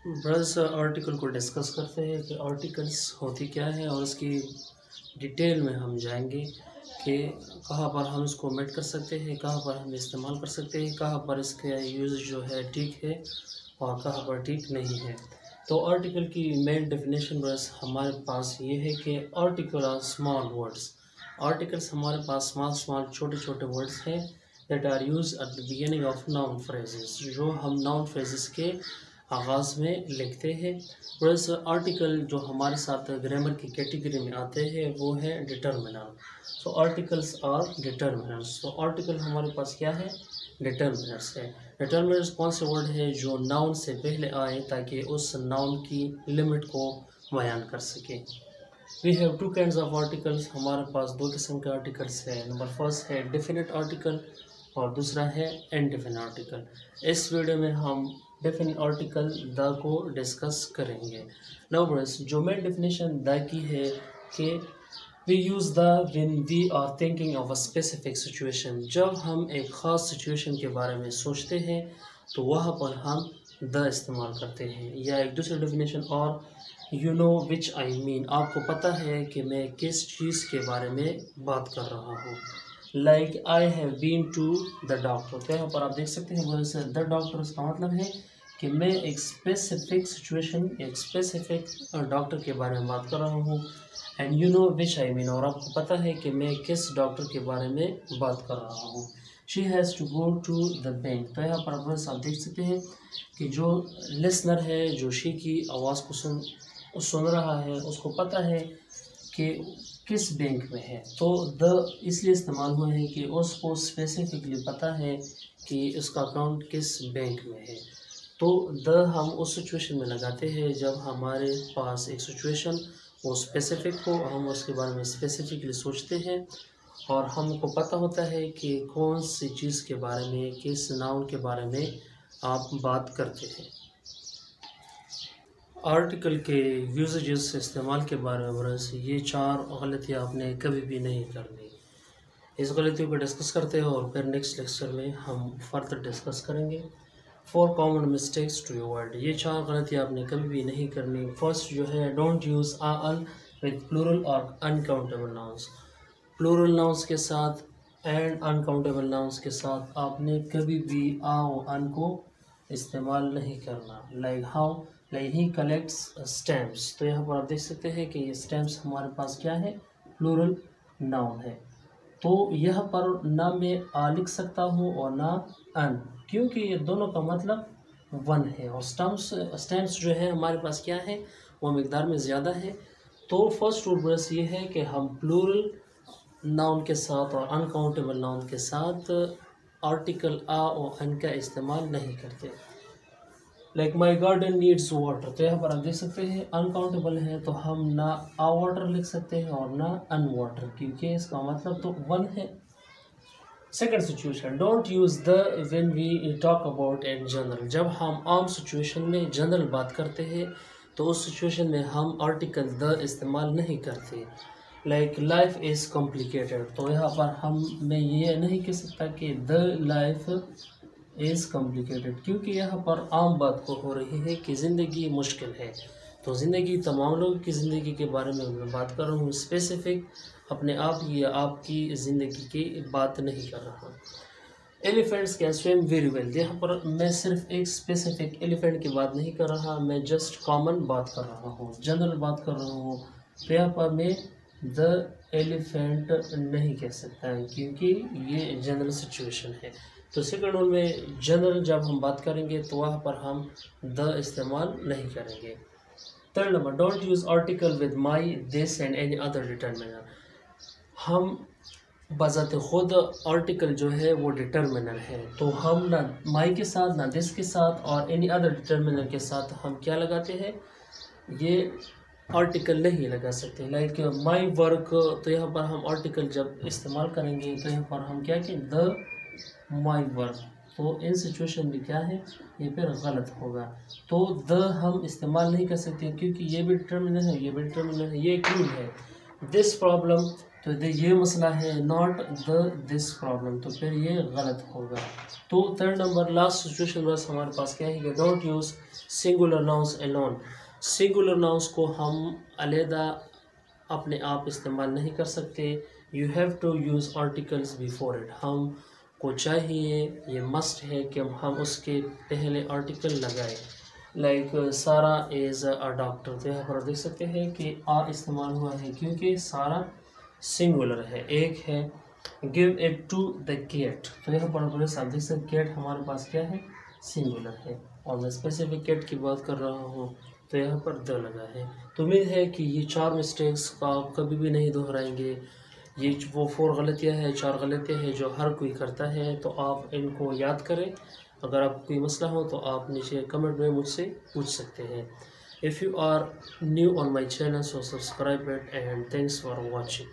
बस आर्टिकल को डिस्कस करते हैं कि आर्टिकल्स होती क्या है और उसकी डिटेल में हम जाएंगे कि कहाँ पर हम इसको मेट कर सकते हैं, कहाँ पर हम इस्तेमाल कर सकते हैं, कहाँ पर इसका यूज़ जो है ठीक है और कहाँ पर ठीक नहीं है। तो आर्टिकल की मेन डेफिनेशन बस हमारे पास ये है कि article are small words. Articles हमारे पास स्मॉल स्मॉल छोटे छोटे वर्ड्स हैं that are use at the beginning of noun phrases, जो हम नाउन फ्रेजेस के आगाज़ में लिखते हैं। प्लस आर्टिकल जो हमारे साथ ग्रामर की कैटेगरी में आते हैं वो है determiner. So articles are determiners. तो आर्टिकल हमारे पास क्या है? डिटर्मिनर्स है। डिटर्मिनर्स कौन से वर्ड है जो नाउन से पहले आए ताकि उस नाउन की लिमिट को बयान कर सके। We have two kinds of articles. हमारे पास दो किस्म के आर्टिकल्स हैं। नंबर फर्स्ट है डेफिनेट आर्टिकल और दूसरा है इनडेफिनेट आर्टिकल। इस वीडियो में हम डेफिनेट आर्टिकल द को डिस्कस करेंगे। नाउ ब्रस जो मेन डेफिनेशन द की है कि we use the when we are thinking of a specific situation. जब हम एक ख़ास सिचुएशन के बारे में सोचते हैं तो वहाँ पर हम द इस्तेमाल करते हैं। या एक दूसरी डेफिनेशन और you know which I mean, आपको पता है कि मैं किस चीज़ के बारे में बात कर रहा हूँ। Like I have been to the doctor. तो यहाँ पर आप देख सकते हैं द डॉक्टर, इसका मतलब है कि मैं एक स्पेसिफिक सिचुएशन, एक स्पेसिफिक डॉक्टर के बारे में बात कर रहा हूँ। And you know which I mean, और आपको पता है कि मैं किस डॉक्टर के बारे में बात कर रहा हूँ। She has to go to the bank. तो यहाँ पर बस आप देख सकते हैं कि जो लिसनर है, जो शी की आवाज़ को सुन रहा है, उसको पता है कि किस बैंक में है। तो द इसलिए इस्तेमाल हुआ है कि उसको स्पेसिफिकली पता है कि उसका अकाउंट किस बैंक में है। तो द हम उस सिचुएशन में लगाते हैं जब हमारे पास एक सिचुएशन वो स्पेसिफिक हो, हम उसके बारे में स्पेसिफिकली सोचते हैं और हमको पता होता है कि कौन सी चीज़ के बारे में, किस नाउन के बारे में आप बात करते हैं। आर्टिकल के यूजेजेस इस्तेमाल के बारे में बस ये 4 गलतियाँ आपने कभी भी नहीं करनी। इस गलतियों को डिस्कस करते हैं और फिर नेक्स्ट लेक्चर में हम फर्दर डिस्कस करेंगे। 4 कॉमन मिस्टेक्स टू अवॉइड। ये 4 गलतियाँ आपने कभी भी नहीं करनी। फर्स्ट जो है, don't use a an with plural और अनकाउंटेबल नाउन्स। प्लूरल नाउन्स के साथ एंड अनकाउंटेबल नाउन्स के साथ आपने कभी भी आ और अन को इस्तेमाल नहीं करना। Like how, like he collects stamps. तो यहाँ पर आप देख सकते हैं कि ये स्टैम्प्स हमारे पास क्या है? प्लूरल नाउन है। तो यहाँ पर ना मैं आ लिख सकता हूँ और ना अन, क्योंकि ये दोनों का मतलब वन है। और स्टैम्प्स जो है हमारे पास क्या है? वो मिकदार में ज़्यादा है। तो फर्स्ट रूल बस ये है कि हम प्लूरल नाउन के साथ और अनकाउंटेबल नाउन के साथ आर्टिकल आ और अन का इस्तेमाल नहीं करते। Like my garden needs water. तो यहाँ पर आप देख सकते हैं अनकाउंटेबल है तो हम ना आ वाटर लिख सकते हैं और ना अन वाटर, क्योंकि इसका मतलब तो वन है। Second situation, don't use the when we talk about in general. जब हम आम सिचुएशन में जनरल बात करते हैं तो उस सिचुएशन में हम आर्टिकल द इस्तेमाल नहीं करते। Like life is complicated. तो यहाँ पर मैं ये नहीं कह सकता कि द लाइफ इज़ कॉम्प्लिकेटेड, क्योंकि यहाँ पर आम बात को हो रही है कि ज़िंदगी मुश्किल है। तो ज़िंदगी तमाम लोगों की ज़िंदगी के बारे में मैं बात कर रहा हूँ, स्पेसिफिक अपने आप या आपकी ज़िंदगी की बात नहीं कर रहा। Elephants can swim very well. यहाँ पर मैं सिर्फ एक स्पेसिफिक एलिफेंट की बात नहीं कर रहा, मैं जस्ट कॉमन बात कर रहा हूँ, जनरल बात कर रहा हूँ। तो यहाँ पर मैं द एलिफेंट नहीं कह सकता है क्योंकि ये जनरल सिचुएशन है। तो सेकंड रूल में जनरल जब हम बात करेंगे तो वहाँ पर हम द इस्तेमाल नहीं करेंगे। Third number, don't use article with my, this and any other determiner. हम बजाते खुद आर्टिकल जो है वो डिटरमिनर है, तो हम ना माई के साथ, ना दिस के साथ और एनी अदर डिटरमिनर के साथ हम क्या लगाते हैं? ये आर्टिकल नहीं लगा सकते। लाइक माई वर्क, तो यहाँ पर हम आर्टिकल जब इस्तेमाल करेंगे तो यहाँ पर हम क्या कहें? The my work. तो इन सिचुएशन में क्या है? ये फिर गलत होगा। तो द हम इस्तेमाल नहीं कर सकते क्योंकि ये भी डिटरमिनर है, ये भी डिटरमिनर है। ये एक रूल है। दिस प्रॉब्लम, तो ये मसला है, नॉट द दिस प्रॉब्लम, तो फिर ये गलत होगा। तो थर्ड नंबर लास्ट सिचुएशन बस हमारे पास क्या है कि don't use singular nouns alone. Singular nouns को हम अलहदा अपने आप इस्तेमाल नहीं कर सकते। You have to use articles before it. हम को चाहिए, ये मस्ट है कि हम उसके पहले आर्टिकल लगाएं। लाइक सारा इज़ अ डॉक्टर, तो यहाँ पर देख सकते हैं कि आ इस्तेमाल हुआ है क्योंकि सारा सिंगुलर है, एक है। Give it to the cat, तो यहाँ पर आप देख सकते कैट हमारे पास क्या है, सिंगुलर है, और मैं स्पेसिफिक कैट की बात कर रहा हूँ, तो यहाँ पर द लगा है। तो उम्मीद है कि ये 4 मिस्टेक्स का आप कभी भी नहीं दोहराएंगे। ये वो 4 गलतियाँ हैं, 4 गलतियाँ हैं जो हर कोई करता है, तो आप इनको याद करें। अगर आपको कोई मसला हो तो आप नीचे कमेंट में मुझसे पूछ सकते हैं। If you are new on my channel so subscribe it and thanks for watching.